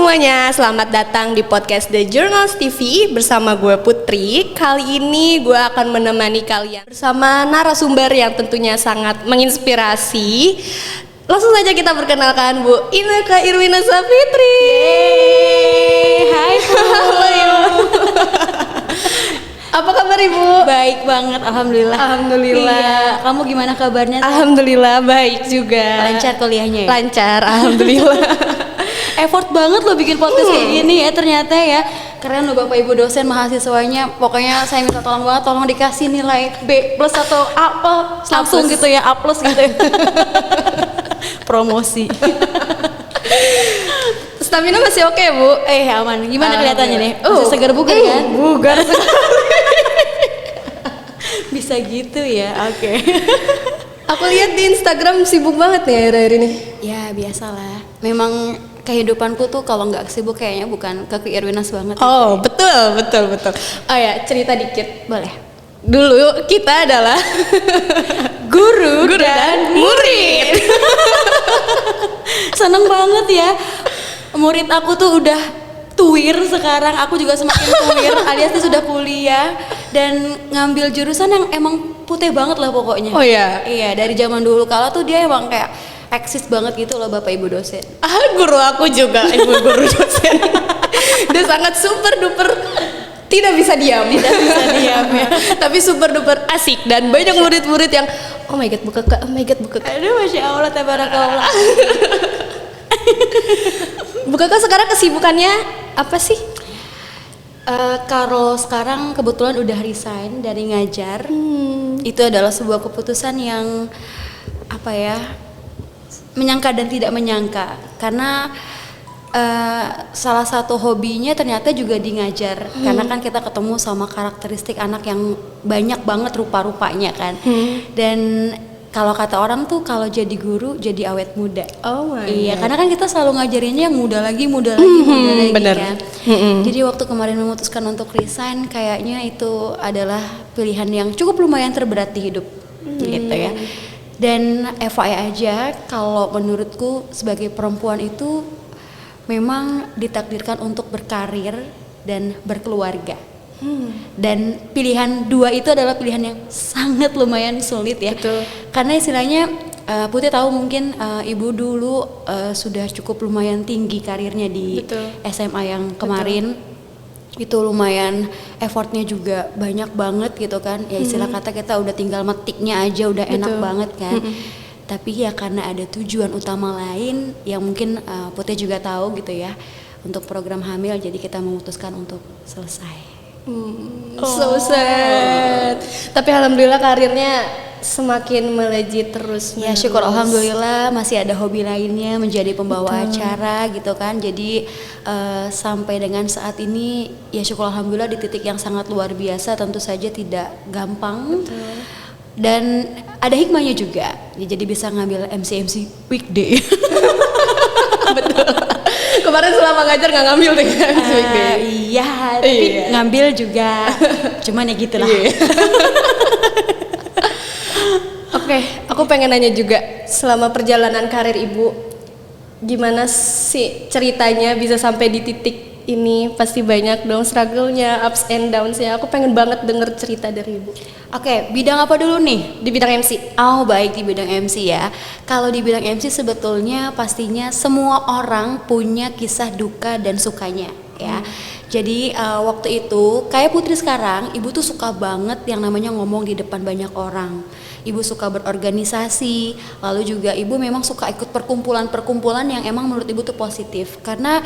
semuanya, selamat datang di podcast The Journals TV bersama gue Putri. Kali ini gue akan menemani kalian bersama narasumber yang tentunya sangat menginspirasi. Langsung saja kita perkenalkan Bu Ineka Irwina Safitri. Hai Bu. Halo Ibu. Apa kabar Ibu? Baik banget, alhamdulillah. Alhamdulillah. Iya, kamu gimana kabarnya? Alhamdulillah baik juga. Lancar kuliahnya ya? Lancar, alhamdulillah. Effort banget lo bikin podcast kayak gini ya ternyata ya. Keren lo Bapak Ibu dosen mahasiswanya. Pokoknya saya minta tolong banget, tolong dikasih nilai B+ atau A plus langsung gitu ya, A+ gitu ya. Promosi. Stamina masih oke Bu? Aman. Gimana kelihatannya nih? Masih segar bugar kan? Bugar Bisa gitu ya, oke. Aku lihat di Instagram sibuk banget nih akhir-akhir ini. Ya biasalah. Memang kehidupanku tuh kalau nggak sibuk kayaknya bukan ke Irwinas banget. Oh betul. Oh ya, cerita dikit. Boleh. Dulu kita adalah guru dan murid. Seneng banget ya. Murid aku tuh udah tuir sekarang, aku juga semakin tuir alias dia sudah kuliah dan ngambil jurusan yang emang putih banget lah pokoknya. Oh ya. Iya, dari zaman dulu kalau tuh dia emang kayak eksis banget gitu loh Bapak Ibu dosen. Guru aku juga, ibu guru dosen. Dia sangat super duper tidak bisa diam ya. Tapi super duper asik dan banyak murid-murid yang oh my god Bu Kakak. Aduh, Masya Allah, tabarakallah. Bu Kakak sekarang kesibukannya apa sih? Kalau sekarang kebetulan udah resign dari ngajar. Itu adalah sebuah keputusan yang apa ya, menyangka dan tidak menyangka karena salah satu hobinya ternyata juga di ngajar. Karena kan kita ketemu sama karakteristik anak yang banyak banget rupa-rupanya kan. Dan kalau kata orang tuh kalau jadi guru jadi awet muda. Oh my Iya, God. karena kan kita selalu ngajarinnya yang muda lagi bener. kan. Jadi waktu kemarin memutuskan untuk resign, kayaknya itu adalah pilihan yang cukup lumayan terberat di hidup, gitu ya. Dan FYI aja, kalau menurutku sebagai perempuan itu memang ditakdirkan untuk berkarir dan berkeluarga. Dan pilihan dua itu adalah pilihan yang sangat lumayan sulit ya. Betul. Karena istilahnya Putih tahu mungkin ibu dulu sudah cukup lumayan tinggi karirnya di Betul. SMA yang kemarin. Itu lumayan effortnya juga banyak banget gitu kan. Ya istilah kata kita udah tinggal metiknya aja udah enak banget kan. Tapi ya karena ada tujuan utama lain yang mungkin Putih juga tahu gitu ya. Untuk program hamil jadi kita memutuskan untuk selesai. So sad. Tapi alhamdulillah karirnya semakin melejit terus. Ya syukur alhamdulillah masih ada hobi lainnya menjadi pembawa acara gitu kan. Jadi sampai dengan saat ini ya syukur alhamdulillah di titik yang sangat luar biasa, tentu saja tidak gampang. Dan ada hikmahnya juga. Ya, jadi bisa ngambil MC weekday. Betul. Kemarin selama ngajar nggak ngambil deh kan? Iya, tapi ngambil juga. Cuman ya gitulah. Oke, aku pengen nanya juga selama perjalanan karir Ibu, gimana sih ceritanya bisa sampai di titik ini? Pasti banyak dong struggle-nya, ups and downs-nya. Aku pengen banget denger cerita dari Ibu. Oke, bidang apa dulu nih? Di bidang MC. Oh baik, di bidang MC ya. Kalau di bidang MC sebetulnya pastinya semua orang punya kisah duka dan sukanya ya. Jadi waktu itu kayak Putri sekarang, Ibu tuh suka banget yang namanya ngomong di depan banyak orang. Ibu suka berorganisasi, lalu juga Ibu memang suka ikut perkumpulan-perkumpulan yang emang menurut Ibu tuh positif. Karena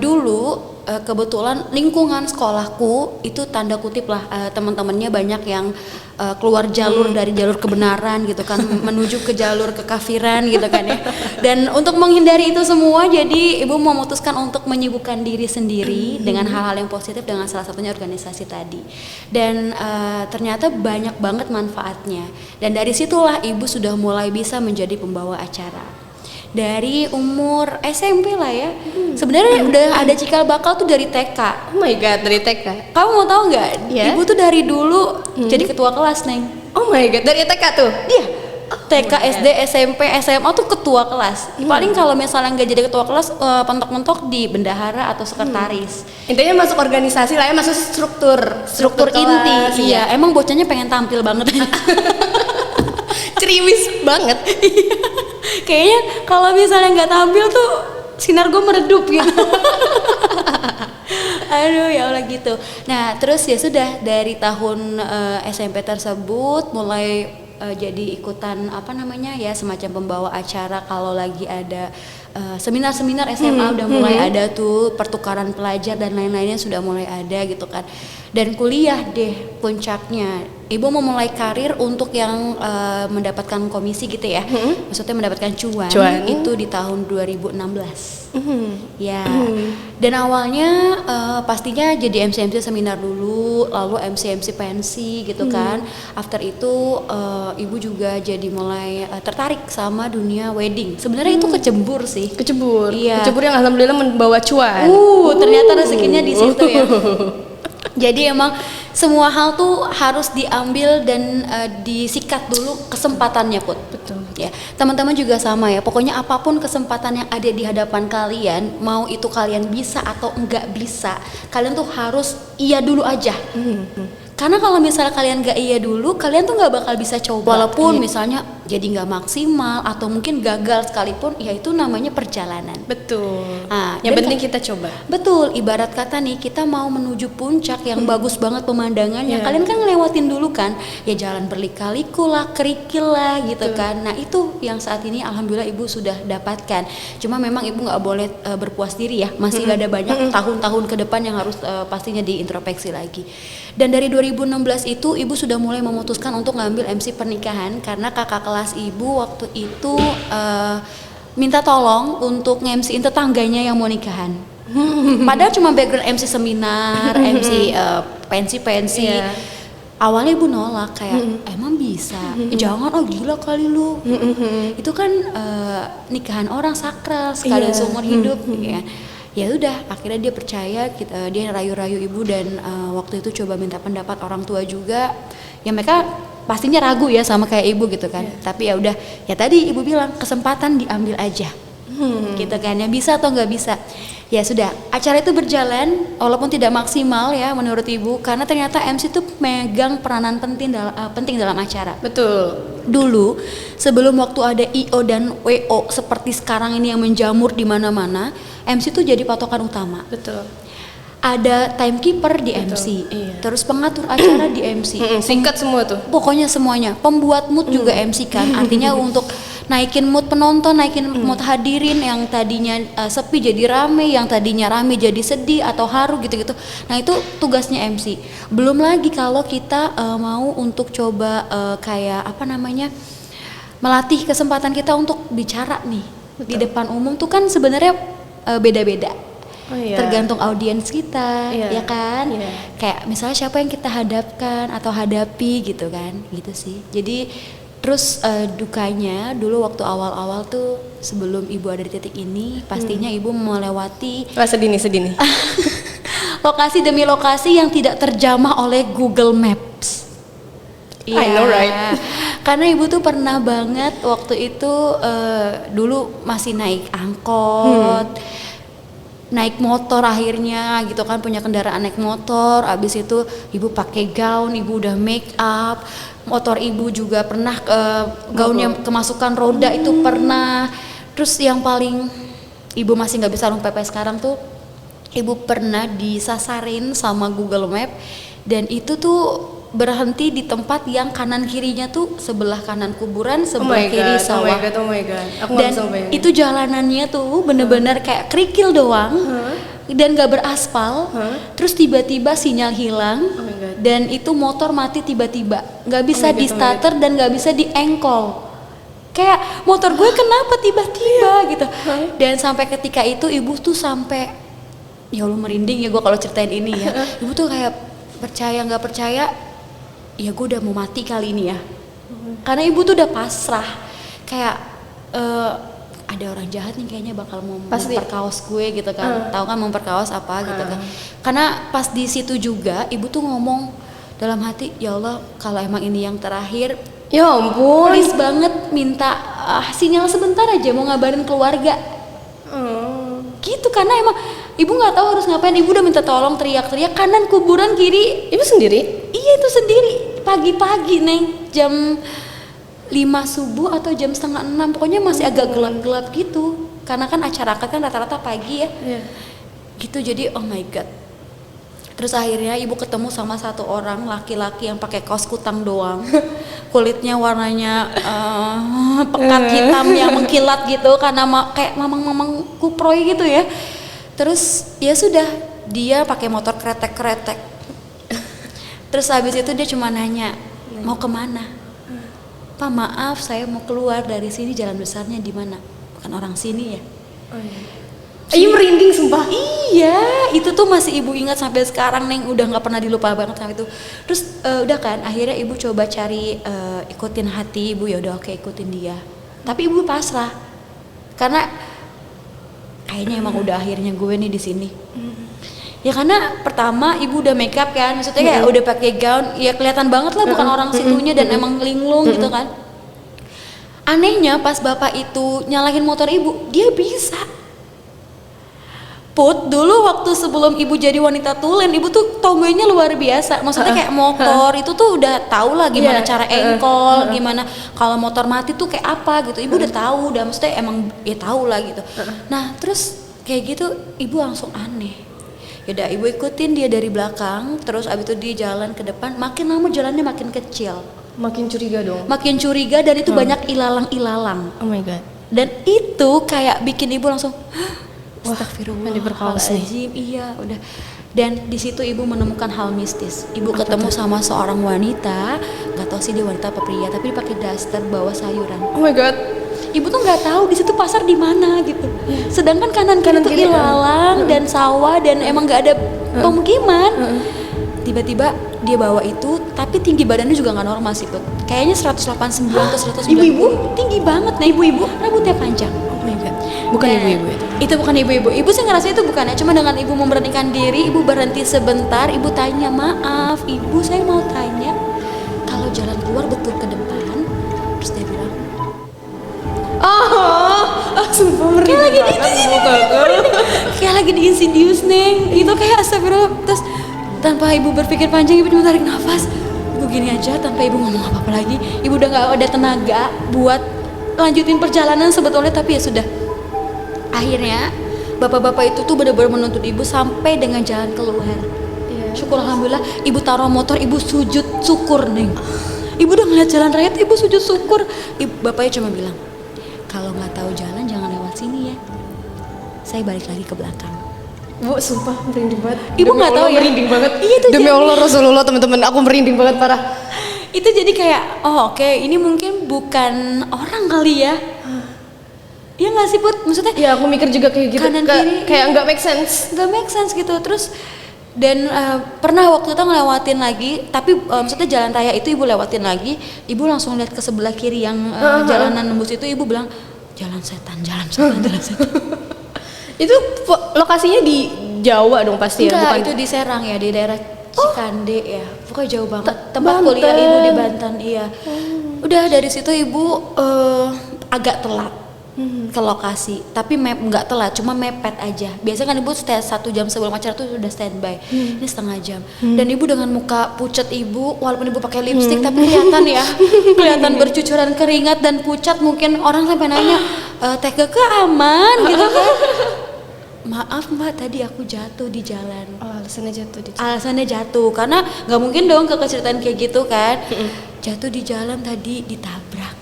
dulu kebetulan lingkungan sekolahku itu tanda kutip lah teman-temannya banyak yang keluar jalur dari jalur kebenaran gitu kan menuju ke jalur kekafiran gitu kan ya. Dan untuk menghindari itu semua jadi ibu memutuskan untuk menyibukkan diri sendiri dengan hal-hal yang positif dengan salah satunya organisasi tadi. Dan ternyata banyak banget manfaatnya. Dan dari situlah ibu sudah mulai bisa menjadi pembawa acara. Dari umur SMP lah ya. Sebenarnya udah ada cikal bakal tuh dari TK. Oh my god, dari TK. Kamu mau tahu nggak? Yeah. Ibu tuh dari dulu jadi ketua kelas, Neng. Oh my god, dari TK tuh? Iya. TK, SD, SMP, SMA tuh ketua kelas. Paling kalau misalnya nggak jadi ketua kelas, pentok-mentok di bendahara atau sekretaris. Intinya masuk organisasi lah ya, masuk struktur Inti. kelas, Iya, emang bocahnya pengen tampil banget. Ceriwis banget. Kayaknya kalau misalnya nggak tampil tuh sinar gue meredup gitu. Aduh ya Allah gitu. Nah terus ya sudah dari tahun SMP tersebut mulai jadi ikutan apa namanya ya semacam pembawa acara kalau lagi ada seminar-seminar SMA udah mulai ada tuh pertukaran pelajar dan lain-lainnya sudah mulai ada gitu kan. Dan kuliah deh puncaknya. Ibu mau mulai karir untuk yang mendapatkan komisi gitu ya. Maksudnya mendapatkan cuan. Itu di tahun 2016. Ya. Dan awalnya pastinya jadi MC seminar dulu, lalu MC pensi gitu kan. After itu ibu juga jadi mulai tertarik sama dunia wedding. Sebenarnya itu kecebur sih. Kecebur. Iya. Kecebur yang alhamdulillah membawa cuan. Ternyata rezekinya di situ ya. Jadi emang semua hal tuh harus diambil dan disikat dulu kesempatannya Put. Betul. Ya, teman-teman juga sama ya. Pokoknya apapun kesempatan yang ada di hadapan kalian, mau itu kalian bisa atau enggak bisa, kalian tuh harus iya dulu aja. Karena kalau misalnya kalian gak iya dulu, kalian tuh gak bakal bisa coba. Walaupun misalnya jadi gak maksimal atau mungkin gagal sekalipun, ya itu namanya perjalanan. Betul. Nah, yang penting kita coba. Betul, ibarat kata nih kita mau menuju puncak yang bagus banget pemandangannya. Kalian kan ngelewatin dulu kan, ya jalan berlika-liku lah, kerikil lah gitu kan. Nah itu yang saat ini alhamdulillah ibu sudah dapatkan. Cuma memang ibu nggak boleh berpuas diri ya, masih ada banyak tahun-tahun ke depan yang harus pastinya diintrospeksi lagi. Dan dari 2016 itu ibu sudah mulai memutuskan untuk ngambil MC pernikahan karena kakak kelas ibu waktu itu minta tolong untuk nge-MC-in tetangganya yang mau nikahan. Padahal cuma background MC seminar, MC pensi-pensi. Awalnya ibu nolak kayak emang bisa, jangan gila kali lu. Itu kan nikahan orang sakral sekalian seumur hidup ya. Ya udah akhirnya dia percaya, dia rayu-rayu ibu dan waktu itu coba minta pendapat orang tua juga. Ya mereka pastinya ragu ya sama kayak ibu gitu kan. Tapi ya udah, ya tadi ibu bilang kesempatan diambil aja. Gitu kan, ya bisa atau nggak bisa. Ya sudah, acara itu berjalan walaupun tidak maksimal ya menurut ibu karena ternyata MC itu megang peranan penting dalam acara. Betul. Dulu sebelum waktu ada IO dan WO seperti sekarang ini yang menjamur di mana-mana, MC itu jadi patokan utama. Betul. Ada timekeeper di MC, terus pengatur acara di MC. Singkat semua tuh. Pokoknya semuanya. Pembuat mood juga MC kan. Artinya untuk naikin mood penonton, naikin mood hadirin yang tadinya sepi jadi rame, yang tadinya rame jadi sedih atau haru gitu-gitu. Nah itu tugasnya MC. Belum lagi kalau kita mau untuk coba kayak apa namanya melatih kesempatan kita untuk bicara nih. Betul. Di depan umum tuh kan sebenarnya beda-beda. Tergantung audiens kita, ya kan? Kayak misalnya siapa yang kita hadapkan atau hadapi gitu kan, gitu sih. Jadi terus dukanya dulu waktu awal-awal tuh sebelum ibu ada di titik ini, pastinya ibu melewati sedih nih. lokasi demi lokasi yang tidak terjamah oleh Google Maps. I know right. Karena ibu tuh pernah banget waktu itu dulu masih naik angkot. Naik motor akhirnya gitu kan, punya kendaraan naik motor, abis itu ibu pakai gaun, ibu udah make up, motor ibu juga pernah gaunnya kemasukan roda itu pernah. Terus yang paling ibu masih nggak bisa lupa sekarang tuh, ibu pernah disasarin sama Google Map dan itu tuh berhenti di tempat yang kanan kirinya tuh sebelah kanan kuburan, sebelah kiri sawah. Oh my god. Aku dan itu jalanannya tuh bener-bener kayak kerikil doang dan gak beraspal. Terus tiba-tiba sinyal hilang dan itu motor mati tiba-tiba, nggak bisa di starter dan nggak bisa di engkol. Kayak motor gue kenapa tiba-tiba gitu. Dan sampai ketika itu ibu tuh sampai ya Allah merinding ya gue kalau ceritain ini ya. Ibu tuh kayak percaya nggak percaya, ya gue udah mau mati kali ini ya. Karena ibu tuh udah pasrah. Kayak ada orang jahat nih kayaknya bakal mau memperkaos gue gitu kan. Tahu kan memperkaos apa gitu kan. Karena pas di situ juga ibu tuh ngomong dalam hati, ya Allah kalau emang ini yang terakhir, Ya ampun. Please banget minta sinyal sebentar aja mau ngabarin keluarga. Gitu karena emang ibu nggak tahu harus ngapain. Ibu udah minta tolong, teriak-teriak kanan kuburan, kiri. Ibu sendiri? Iya itu sendiri. Pagi-pagi Neng, jam 5 subuh atau jam setengah 6, pokoknya masih agak gelap-gelap gitu. Karena kan acara akad kan rata-rata pagi ya. Iya. Gitu jadi oh my god. Terus akhirnya ibu ketemu sama satu orang laki-laki yang pakai kaos kutang doang, kulitnya warnanya pekat hitam yang mengkilat gitu karena kayak mamang-mamang kuproy gitu ya. Terus ya sudah dia pakai motor kretek-kretek. Terus habis itu dia cuma nanya mau kemana? Pak maaf saya mau keluar dari sini, jalan besarnya di mana? Bukan orang sini ya. Oh, iya. Ayo merinding sumpah. Iya, itu tuh masih ibu ingat sampai sekarang Neng, udah nggak pernah dilupa banget sama itu. Terus udah kan, akhirnya ibu coba cari ikutin hati ibu, ya udah oke ikutin dia. Tapi ibu pasrah, karena kayaknya emang udah akhirnya gue nih di sini. Ya karena pertama ibu udah make up kan, maksudnya kayak udah pakai gown, ya kelihatan banget lah bukan orang situnya dan emang linglung gitu kan. Anehnya pas bapak itu nyalahin motor ibu, dia bisa. Put, dulu waktu sebelum ibu jadi wanita tulen, ibu tuh tomboynya luar biasa. Maksudnya kayak motor itu tuh udah tahu lah gimana cara engkol, gimana kalau motor mati tuh kayak apa gitu. Ibu udah tahu, udah maksudnya emang ya tahu lah gitu. Nah terus kayak gitu ibu langsung aneh. Yaudah ibu ikutin dia dari belakang, terus abis itu dia jalan ke depan. Makin lama jalannya makin kecil, Makin curiga dong. makin curiga dan itu banyak ilalang-ilalang. Oh my god. Dan itu kayak bikin ibu langsung Astagfirullahaladzim. Iya udah. Dan di situ ibu menemukan hal mistis. Ibu ketemu sama seorang wanita, nggak tahu sih dia wanita apa pria, tapi dia pakai daster bawa sayuran. Oh my god. Ibu tuh nggak tahu di situ pasar di mana gitu. Sedangkan kanan kiri tuh ilalang dan sawah dan emang nggak ada pemukiman. Tiba-tiba dia bawa itu, tapi tinggi badannya juga nggak normal sih tuh. Kayaknya 189 atau 190. Ibu-ibu? Tinggi banget nih ibu-ibu. Rambutnya panjang. Oh my god. Bukan Dan ibu-ibu itu. Itu bukan ibu-ibu. Ibu sih ngerasa itu bukan ya. Cuma dengan ibu memberanikan diri, ibu berhenti sebentar, ibu tanya, "Maaf, ibu saya mau tanya, kalau jalan keluar betul ke depan?" Terus dia bilang, Sumpah merinding kayak lagi di Insidious Neng. Itu kayak astagfirullah. Terus tanpa ibu berpikir panjang, ibu cuma tarik nafas. Ibu gini aja tanpa ibu ngomong apa-apa lagi. Ibu udah nggak ada tenaga buat lanjutin perjalanan sebetulnya, tapi ya sudah. Akhirnya bapak-bapak itu tuh benar-benar menuntut ibu sampai dengan jalan keluar. Syukur alhamdulillah ibu taruh motor, ibu sujud syukur Neng. Ibu udah ngeliat jalan raya, ibu sujud syukur. Bapaknya cuma bilang, kalau nggak tahu jalan jangan lewat sini ya. Saya balik lagi ke belakang. Bu, sumpah merinding banget. Ibu Demi nggak tahu Allah, ya? merinding banget. Iya, itu Demi jadi- Allah Rasulullah teman-teman, aku merinding banget parah. Itu jadi kayak oh oke, ini mungkin bukan orang kali ya. Iya nggak sih Put? Maksudnya Ya aku mikir juga kayak gitu. Kanan kiri. Kayak nggak make sense. nggak make sense gitu. Terus dan pernah waktu itu ngelewatin lagi, tapi maksudnya jalan raya itu ibu lewatin lagi, ibu langsung lihat ke sebelah kiri yang jalanan nembus itu, ibu bilang jalan setan, jalan setan, jalan setan. Itu lokasinya di Jawa dong pasti ya, Enggak, bukan? itu di Serang ya, di daerah Cikande ya. Pokoknya jauh banget. Tempat Banten. kuliah ibu di Banten, iya. Udah dari situ ibu agak telat ke lokasi, tapi nggak telat, cuma mepet aja. Biasanya kan ibu 1 jam sebelum acara tuh sudah standby. Ini setengah jam. Dan ibu dengan muka pucat ibu, walaupun ibu pakai lipstick, tapi kelihatan ya, kelihatan bercucuran keringat dan pucat. Mungkin orang sampai nanya, Teh Keke aman gitu kan? Maaf mbak, tadi aku jatuh di jalan. Oh, alasannya jatuh di Alasannya jatuh karena nggak mungkin dong keceritaan kayak gitu kan. Jatuh di jalan tadi, ditabrak.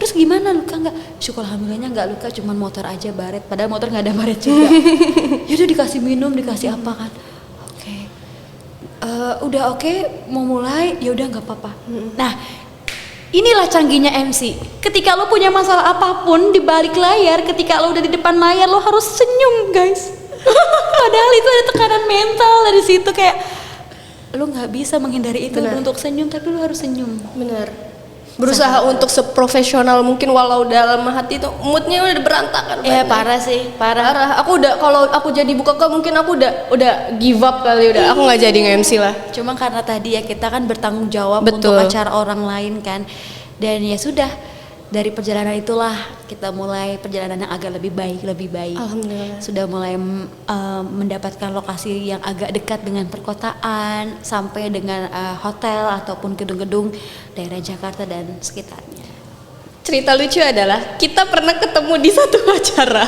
Terus gimana, luka nggak? Syukur alhamdulillahnya nggak luka, cuman motor aja baret, padahal motor nggak ada baret juga. Yaudah dikasih minum, dikasih apa kan. Oke. Udah oke, mau mulai, ya udah nggak apa-apa. Nah, inilah canggihnya MC. Ketika lo punya masalah apapun di balik layar, ketika lo udah di depan layar, lo harus senyum, guys. Padahal itu ada tekanan mental dari situ, kayak lo nggak bisa menghindari itu. Benar. Untuk senyum, tapi lo harus senyum. Bener. Berusaha untuk seprofesional mungkin, walau dalam hati tuh moodnya udah berantakan. Ya banget. parah sih, parah. Parah. Aku udah, kalau aku jadi buka mungkin aku udah give up kali, udah aku nggak jadi nge-MC lah. Cuma karena tadi ya kita kan bertanggung jawab Betul. untuk acara orang lain kan. Dan ya sudah, dari perjalanan itulah kita mulai perjalanan yang agak lebih baik. Alhamdulillah. Sudah mulai mendapatkan lokasi yang agak dekat dengan perkotaan, sampai dengan hotel ataupun gedung-gedung daerah Jakarta dan sekitarnya. Cerita lucu adalah kita pernah ketemu di satu acara.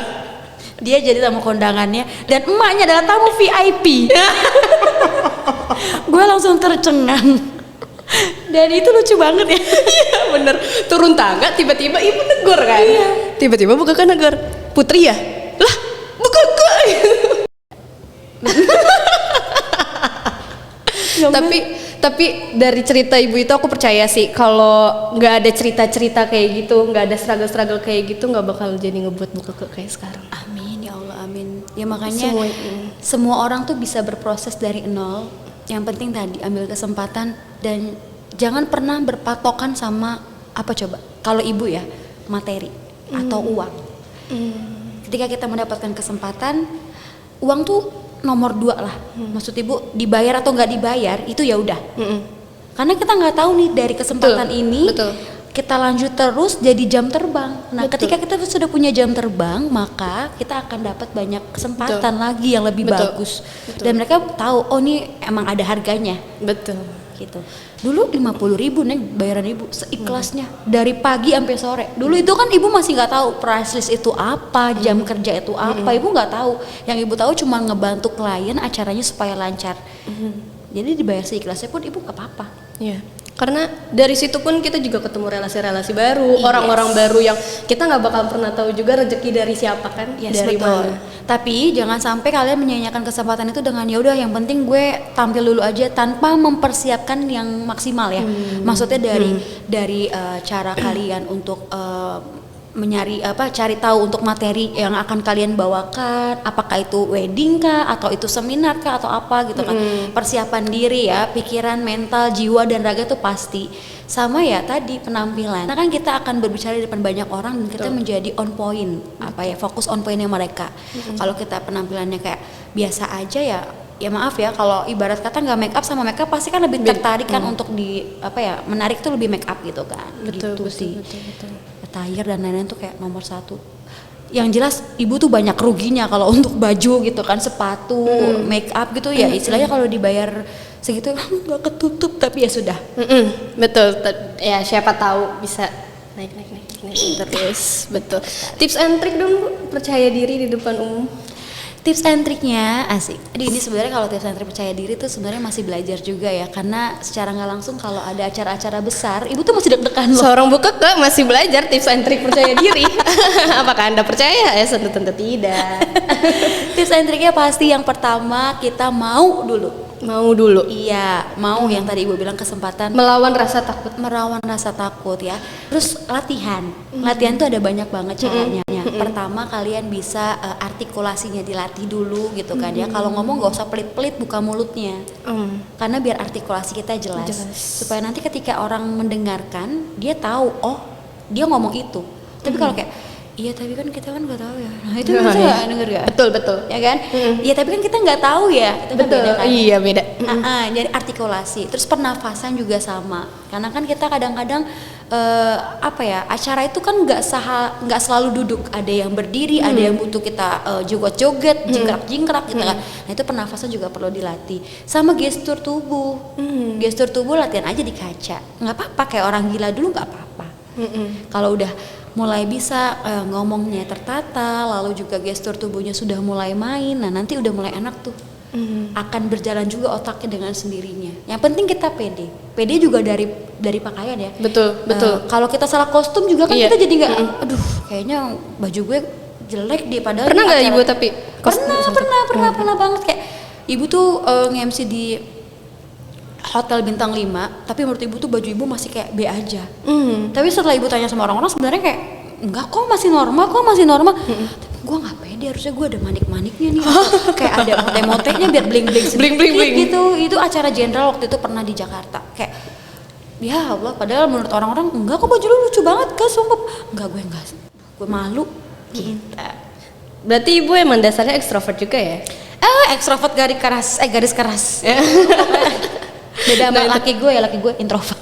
Dia jadi tamu kondangannya dan emaknya adalah tamu VIP. Gue langsung tercengang. Dan itu lucu banget ya. Iya bener, turun tangga tiba-tiba ibu negor kan. Iya. Tiba-tiba buka kan negor, Putri ya? Lah buka kok. Tapi dari cerita ibu itu aku percaya sih kalau nggak ada cerita-cerita kayak gitu, nggak ada struggle-struggle kayak gitu, nggak bakal jadi ngebuat buka kek kayak sekarang. Amin ya Allah, amin. Ya makanya Semua orang tuh bisa berproses dari nol. Yang penting tadi ambil kesempatan dan jangan pernah berpatokan sama apa coba. Kalau ibu ya materi atau uang. Ketika kita mendapatkan kesempatan, uang tuh nomor 2 lah. Maksud ibu dibayar atau nggak dibayar itu ya udah. Karena kita nggak tahu nih dari kesempatan ini. Betul. Kita lanjut terus jadi jam terbang. Nah, Betul. ketika kita sudah punya jam terbang, maka kita akan dapat banyak kesempatan lagi yang lebih bagus. Dan mereka tahu, oh ini emang ada harganya. Betul. Gitu. Dulu 50.000 nih bayaran ibu seikhlasnya dari pagi sampai sore. Dulu itu kan ibu masih nggak tahu price list itu apa, jam kerja itu apa. Ibu nggak tahu. Yang ibu tahu cuma ngebantu klien acaranya supaya lancar. Jadi dibayar seikhlasnya pun ibu nggak apa-apa. Iya. Karena dari situ pun kita juga ketemu relasi-relasi baru, orang-orang baru yang kita nggak bakal pernah tahu juga rezeki dari siapa kan, dari betul. mana. Tapi jangan sampai kalian menyanyiakan kesempatan itu dengan ya udah yang penting gue tampil dulu aja tanpa mempersiapkan yang maksimal ya. Maksudnya dari cara kalian untuk cari tahu untuk materi yang akan kalian bawakan, apakah itu wedding kah atau itu seminar kah atau apa gitu kan. Persiapan diri ya, pikiran, mental, jiwa dan raga tuh pasti. Sama ya tadi penampilan. Karena kan kita akan berbicara di depan banyak orang dan kita menjadi on point, fokus on pointnya mereka. Kalau kita penampilannya kayak biasa aja ya maaf ya, kalau ibarat kata nggak make up sama make up pasti kan lebih tertarik kan untuk menarik tuh lebih make up gitu kan. Betul, gitu betul, sih. betul. Attire dan lain-lain tuh kayak nomor 1. Yang jelas ibu tuh banyak ruginya kalau untuk baju gitu kan, sepatu, make up gitu ya istilahnya kalau dibayar segitu nggak ketutup tapi ya sudah. Betul. Ya siapa tahu bisa naik terus. Betul. Tips and trick dong Bu, percaya diri di depan umum. Tips and triknya asik. Aduh, ini sebenarnya kalau tips and trik percaya diri tuh sebenarnya masih belajar juga ya, karena secara nggak langsung kalau ada acara-acara besar, ibu tuh masih deg-degan loh. Seorang Bu Keke masih belajar tips and trick percaya diri. Apakah Anda percaya? Ya tentu tidak. Tips and triknya pasti yang pertama kita mau dulu. Mau dulu. Iya, mau yang tadi ibu bilang kesempatan. Melawan rasa takut. Merawan rasa takut ya. Terus latihan. Latihan tuh ada banyak banget caranya. Pertama kalian bisa artikulasinya dilatih dulu gitu kan ya. Kalau ngomong gak usah pelit-pelit, buka mulutnya. Karena biar artikulasi kita jelas. Supaya nanti ketika orang mendengarkan, dia tahu oh dia ngomong itu. Tapi kalau kayak iya tapi kan kita kan nggak tahu ya. Nah itu bisa nggak denger ya? Betul. Ya kan? Iya tapi kan kita nggak tahu ya. Itu kan beda kan? Iya beda. Jadi artikulasi. Terus pernafasan juga sama. Karena kan kita kadang-kadang acara itu kan nggak selalu duduk. Ada yang berdiri, ada yang butuh kita joget-joget, jingkrak-jingkrak gitu kan. Nah itu pernafasan juga perlu dilatih. Sama gestur tubuh. Gestur tubuh latihan aja di kaca. Nggak apa-apa kayak orang gila dulu nggak apa-apa. Kalau udah mulai bisa ngomongnya tertata, lalu juga gestur tubuhnya sudah mulai main, nah nanti udah mulai enak tuh. Akan berjalan juga otaknya dengan sendirinya. Yang penting kita pede juga dari pakaian ya. Betul. Kalau kita salah kostum juga kan Iya. kita jadi nggak, aduh kayaknya baju gue jelek deh padahal. Pernah nggak acara- Ibu tapi? Pernah banget kayak ibu tuh nge-MC di hotel bintang 5, tapi menurut ibu tuh baju ibu masih kayak B aja. Tapi setelah ibu tanya sama orang-orang sebenarnya kayak enggak kok masih normal. Tapi gue nggak pede, harusnya gue ada manik-maniknya nih, kayak ada mote-motenya biar bling-bling sedikit Bling-bling. gitu. Itu acara jenderal waktu itu pernah di Jakarta. Kayak ya Allah, padahal menurut orang-orang enggak kok baju lu lucu banget kan, sumpah. Enggak, gue malu gitu. Berarti Ibu emang dasarnya ekstrovert juga ya? Ekstrovert garis keras. Beda sama laki gue introvert.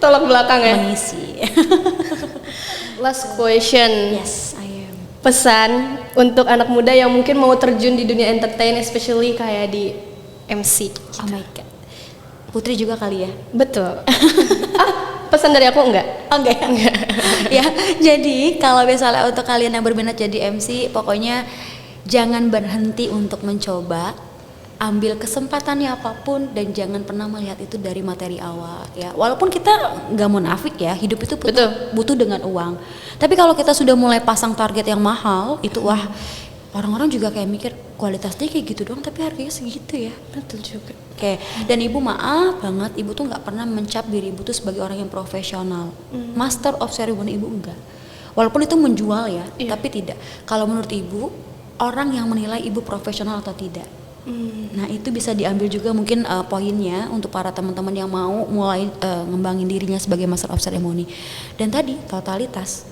bertolak belakang ya. mengisi. Last question. Yes, I am. Pesan untuk anak muda yang mungkin mau terjun di dunia entertain, especially kayak di MC. Oh my god. Putri juga kali ya. Betul. Pesan dari aku enggak? Oh, enggak ya? Ya, jadi kalau misalnya untuk kalian yang berminat jadi MC, pokoknya jangan berhenti untuk mencoba, ambil kesempatannya apapun dan jangan pernah melihat itu dari materi awal ya. Walaupun kita nggak munafik ya, hidup itu butuh dengan uang. Tapi kalau kita sudah mulai pasang target yang mahal, itu wah orang-orang juga kayak mikir kualitasnya kayak gitu doang tapi harganya segitu ya. Betul juga. Oke, dan ibu maaf banget, ibu tuh nggak pernah mencap diri ibu tuh sebagai orang yang profesional, master of ceremony ibu enggak. Walaupun itu menjual ya, tapi tidak. Kalau menurut ibu, orang yang menilai ibu profesional atau tidak. Nah itu bisa diambil juga mungkin poinnya untuk para teman-teman yang mau mulai ngembangin dirinya sebagai master of ceremony. Dan tadi totalitas.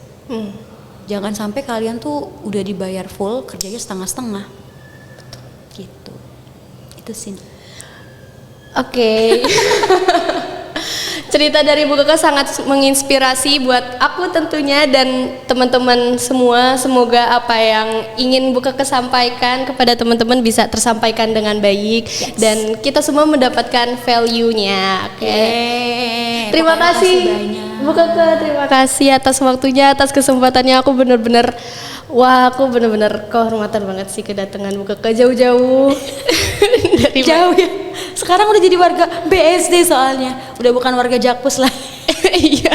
Jangan sampai kalian tuh udah dibayar full kerjanya setengah-setengah. Gitu. Itu sih. Oke. Cerita dari Bu Keke sangat menginspirasi buat aku tentunya dan teman-teman semua. Semoga apa yang ingin Bu Keke sampaikan kepada teman-teman bisa tersampaikan dengan baik dan kita semua mendapatkan value-nya. Oke. Terima kasih Bu Keke, terima kasih atas waktunya, atas kesempatannya. Aku bener-bener kehormatan banget sih kedatangan Bu Keke jauh-jauh. Dari jauh ya. Sekarang udah jadi warga BSD soalnya, udah bukan warga Jakpus lah. Iya,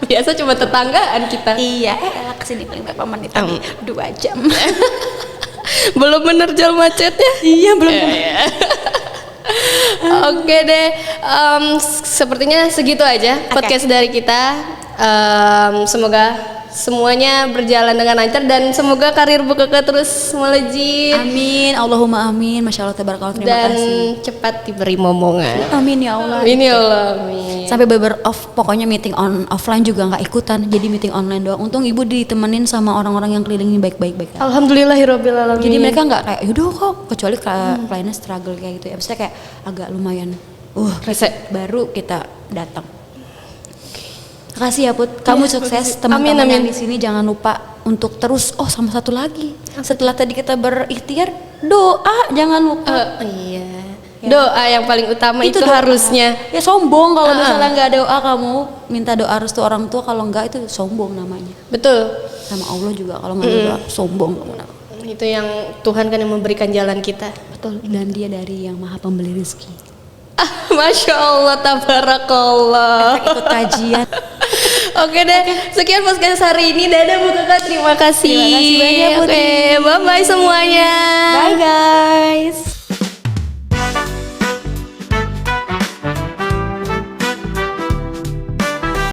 biasa cuma tetanggaan kita. Iya, kesini paling berapa menit tadi? 2 jam. Belum menerjal macetnya. Iya, belum. Oke deh, sepertinya segitu aja podcast dari kita. Semoga semuanya berjalan dengan lancar dan semoga karir Bu Keke terus melejit. Amin, Allahumma amin. Masya Allah, tabarakallah, terima dan kasih. cepat diberi momongan. Amin ya Allah. Amin ya Allah. Amin. Sampai pokoknya meeting offline juga nggak ikutan, jadi meeting online doang. Untung ibu ditemenin sama orang-orang yang kelilingin baik-baik. Alhamdulillahirabbil alamin. Jadi mereka nggak kayak yaudah kok, kecuali kliennya struggle kayak gitu ya. Maksudnya kayak agak lumayan resep baru kita datang. Makasih ya Put, kamu sukses. Teman-teman yang di sini jangan lupa untuk terus. Oh sama satu lagi, setelah tadi kita berikhtiar, doa jangan lupa. Iya. Doa yang paling utama itu doa. Harusnya. Ya sombong kalau misalnya nggak doa, kamu minta doa restu orang tua, kalau nggak itu sombong namanya. Betul. Sama Allah juga kalau nggak doa sombong kamu namanya. Itu yang Tuhan kan yang memberikan jalan kita. Betul. Dan dia dari yang maha pemberi rezeki. Masya Allah, tabarakallah. Ikut kajian. Oke deh, sekian podcast hari ini. Dadah Bu Keke, terima kasih. Terima kasih banyak Putri. Oke, bye bye semuanya. Bye guys.